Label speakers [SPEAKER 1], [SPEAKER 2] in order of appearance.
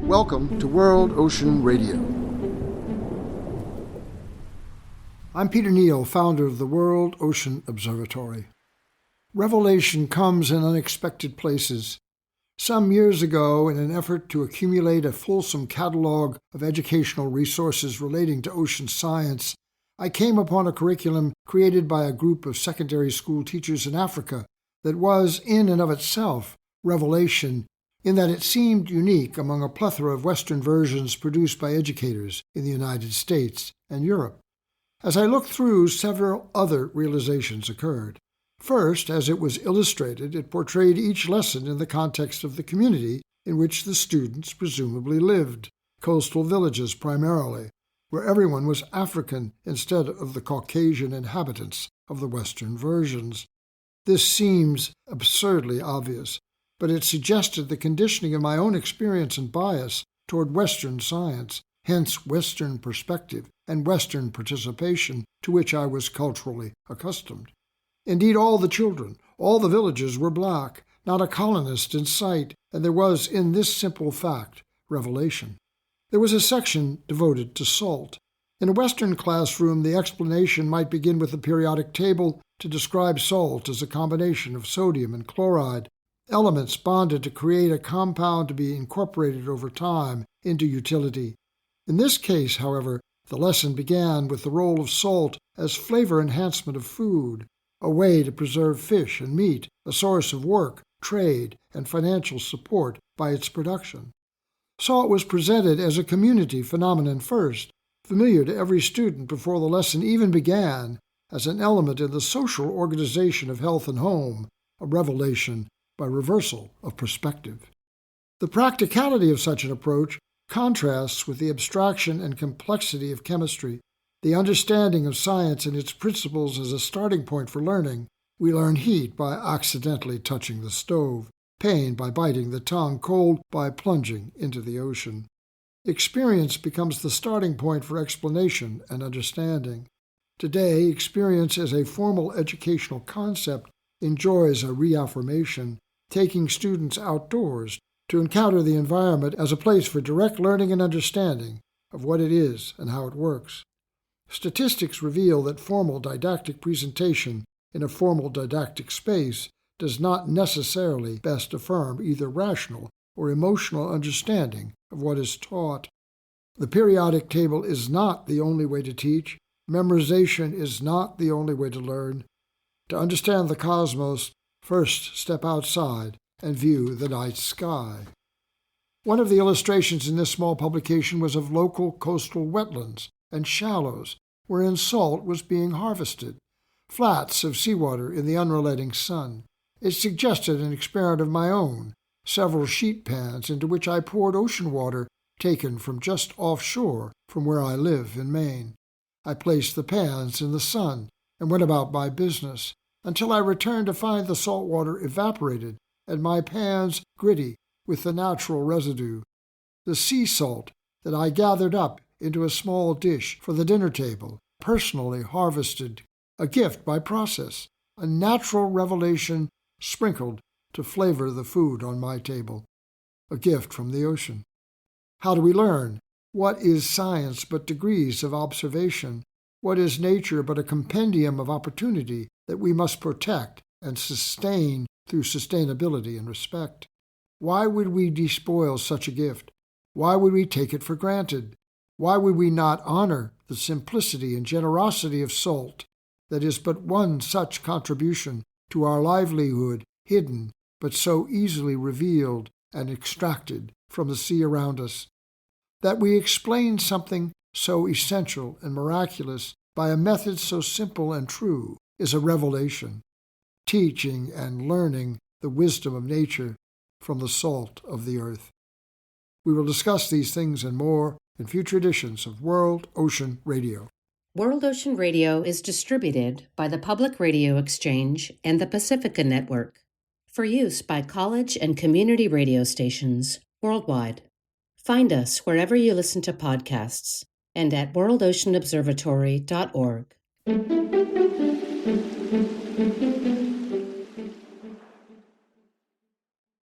[SPEAKER 1] Welcome to World Ocean Radio. I'm Peter Neill, founder of the World Ocean Observatory. Revelation comes in unexpected places. Some years ago, in an effort to accumulate a fulsome catalog of educational resources relating to ocean science, I came upon a curriculum created by a group of secondary school teachers in Africa that was, in and of itself, revelation, in that it seemed unique among a plethora of Western versions produced by educators in the United States and Europe. As I looked through, several other realizations occurred. First, as it was illustrated, it portrayed each lesson in the context of the community in which the students presumably lived, coastal villages primarily, where everyone was African instead of the Caucasian inhabitants of the Western versions. This seems absurdly obvious, but it suggested the conditioning of my own experience and bias toward Western science, hence Western perspective and Western participation to which I was culturally accustomed. Indeed, all the children, all the villages were black, not a colonist in sight, and there was, in this simple fact, revelation. There was a section devoted to salt. In a Western classroom, the explanation might begin with the periodic table to describe salt as a combination of sodium and chloride, elements bonded to create a compound to be incorporated over time into utility. In this case, however, the lesson began with the role of salt as flavor enhancement of food, a way to preserve fish and meat, a source of work, trade, and financial support by its production. Salt was presented as a community phenomenon first, familiar to every student before the lesson even began, as an element in the social organization of health and home, a revelation by reversal of perspective. The practicality of such an approach contrasts with the abstraction and complexity of chemistry. The understanding of science and its principles as a starting point for learning. We learn heat by accidentally touching the stove, pain by biting the tongue, cold by plunging into the ocean. Experience becomes the starting point for explanation and understanding. Today, experience as a formal educational concept enjoys a reaffirmation, taking students outdoors to encounter the environment as a place for direct learning and understanding of what it is and how it works. Statistics reveal that formal didactic presentation in a formal didactic space does not necessarily best affirm either rational or emotional understanding of what is taught. The periodic table is not the only way to teach. Memorization is not the only way to learn. To understand the cosmos, first step outside and view the night sky. One of the illustrations in this small publication was of local coastal wetlands and shallows wherein salt was being harvested, flats of seawater in the unrelenting sun. It suggested an experiment of my own, several sheet pans into which I poured ocean water taken from just offshore from where I live in Maine. I placed the pans in the sun and went about my business until I returned to find the salt water evaporated and my pans gritty with the natural residue. The sea salt that I gathered up into a small dish for the dinner table, personally harvested, a gift by process, a natural revelation sprinkled to flavor the food on my table, a gift from the ocean. How do we learn? What is science but degrees of observation? What is nature but a compendium of opportunity that we must protect and sustain through sustainability and respect? Why would we despoil such a gift? Why would we take it for granted? Why would we not honor the simplicity and generosity of salt that is but one such contribution to our livelihood, hidden but so easily revealed and extracted from the sea around us? That we explain something so essential and miraculous by a method so simple and true is a revelation, teaching and learning the wisdom of nature from the salt of the earth. We will discuss these things and more in future editions of World Ocean Radio.
[SPEAKER 2] World Ocean Radio is distributed by the Public Radio Exchange and the Pacifica Network for use by college and community radio stations worldwide. Find us wherever you listen to podcasts and at worldoceanobservatory.org.